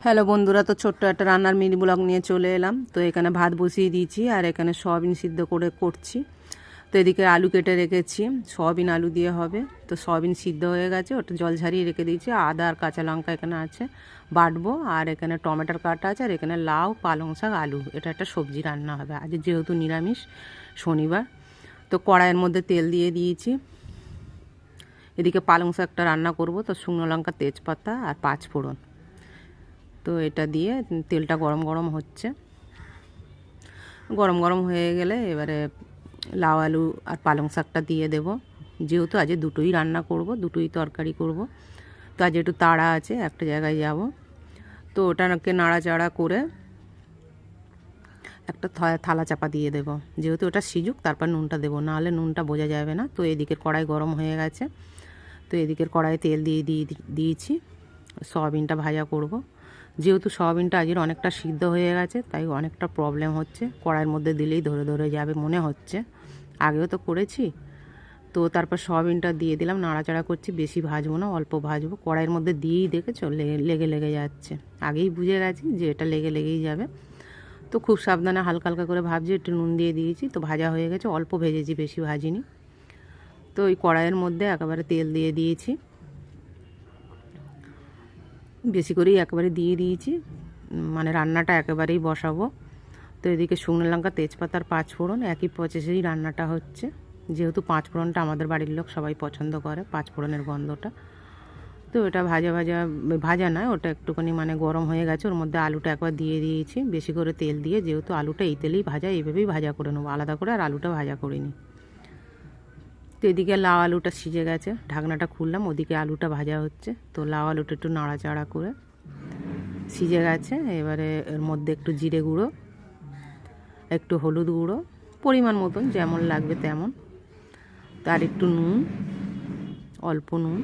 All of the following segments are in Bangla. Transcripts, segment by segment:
হ্যালো বন্ধুরা, তো ছোট্ট একটা রান্নার মিনি ব্লগ নিয়ে চলে এলাম। তো এখানে ভাত বসিয়ে দিয়েছি আর এখানে সয়াবিন সিদ্ধ করে করছি। তো এদিকে আলু কেটে রেখেছি, সয়াবিন আলু দিয়ে হবে। তো সয়াবিন সিদ্ধ হয়ে গেছে, ওটা জল ঝারিয়ে রেখে দিয়েছি। আদা আর কাঁচা লঙ্কা এখানে আছে, বাটবো। আর এখানে টমেটোর কাটা আছে, আর এখানে লাউ, পালং শাক, আলু, এটা একটা সবজি রান্না হবে আজ যেহেতু নিরামিষ শনিবার। তো কড়াইয়ের মধ্যে তেল দিয়ে দিয়েছি। এদিকে পালং শাকটা রান্না করব। তো শুকনো লঙ্কা, তেজপাতা আর পাঁচ ফোড়ন, তো এটা দিয়ে তেলটা গরম গরম হচ্ছে। গরম গরম হয়ে গেলে এবারে লাউ, আলু আর পালং শাকটা দিয়ে দেব। যেহেতু আজ দুটোই রান্না করব, দুটোই তরকারি করব, তো আজ একটু তাড়া আছে, একটা জায়গায় যাব। তো ওটাকে নাড়াচাড়া করে একটা থালা চাপা দিয়ে দেব। যেহেতু ওটা সিজুক, তারপর নুনটা দেবো, নাহলে নুনটা বোঝা যাবে না। তো এদিকের কড়াই গরম হয়ে গেছে। তো এদিকের কড়াই তেল দিয়েছি। সয়াবিনটা ভাজা করব। যেহেতু সয়াবিনটা আজের অনেকটা সিদ্ধ হয়ে গেছে, তাই অনেকটা প্রবলেম হচ্ছে। কড়াইয়ের মধ্যে দিলেই ধরে ধরে যাবে মনে হচ্ছে, আগেও তো করেছি। তো তারপর সয়াবিনটা দিয়ে দিলাম, নাড়াচাড়া করছি। বেশি ভাজবো না, অল্প ভাজবো। কড়াইয়ের মধ্যে দিয়েই দেখেছো লেগে লেগে যাচ্ছে। আগেই বুঝে গেছি যে এটা লেগেই যাবে। তো খুব সাবধানে হালকা হালকা করে ভাবছি। একটু নুন দিয়ে দিয়েছি, তো ভাজা হয়ে গেছে। অল্প ভেজেছি, বেশি ভাজিনি। তো ওই কড়াইয়ের মধ্যে একেবারে তেল দিয়ে দিয়েছি, বেশি করেই একেবারে দিয়ে দিয়েছি, মানে রান্নাটা একেবারেই বসাবো। তো এদিকে শুকনো লঙ্কা, তেজপাতা আর পাঁচ ফোড়ন একই প্রসেসেই রান্নাটা হচ্ছে। যেহেতু পাঁচ ফোড়নটা আমাদের বাড়ির লোক সবাই পছন্দ করে, পাঁচ ফোড়নের গন্ধটা। তো এটা ভাজা নয়, ওটা একটুখানি মানে গরম হয়ে গেছে। ওর মধ্যে আলুটা একবার দিয়ে দিয়েছি বেশি করে তেল দিয়ে। যেহেতু আলুটা এই তেলেই ভাজা, এইভাবেই ভাজা করে নেবো, আলাদা করে আর আলুটা ভাজা করিনি। তো এদিকে লাউ আলুটা সিজে গেছে, ঢাকনাটা খুললাম। ওদিকে আলুটা ভাজা হচ্ছে। তো লাউ আলুটা একটু নাড়াচাড়া করে সিজে গেছে। এবারে এর মধ্যে একটু জিরে গুঁড়ো, একটু হলুদ গুঁড়ো, পরিমাণ মতন যেমন লাগবে তেমন। তার একটু নুন, অল্প নুন,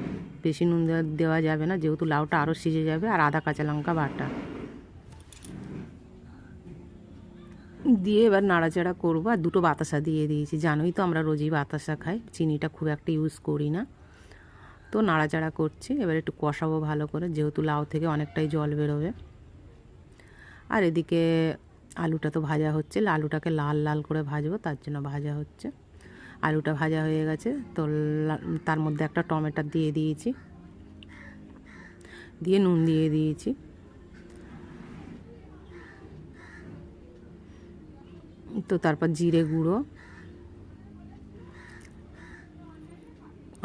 বেশি নুন দেওয়া যাবে না, যেহেতু লাউটা আরও সিজে যাবে। আর আদা কাঁচা লঙ্কা বাটা দিয়ে এবার নাড়াচাড়া করবো। আর দুটো বাতাসা দিয়ে দিয়েছি। জানোই তো আমরা রোজই বাতাসা খাই, চিনিটা খুব একটা ইউজ করি না। তো নাড়াচাড়া করছি। এবার একটু কষাবো ভালো করে, যেহেতু লাউ থেকে অনেকটাই জল বেরোবে। আর এদিকে আলুটা তো ভাজা হচ্ছে, আলুটাকে লাল লাল করে ভাজবো, তার জন্য ভাজা হচ্ছে। আলুটা ভাজা হয়ে গেছে। তো তার মধ্যে একটা টমেটো দিয়ে দিয়েছি, দিয়ে নুন দিয়ে দিয়েছি। তো তারপর জিরে গুঁড়ো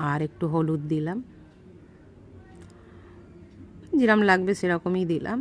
আর একটু হলুদ দিলাম, যেরকম লাগবে সেরকমই দিলাম।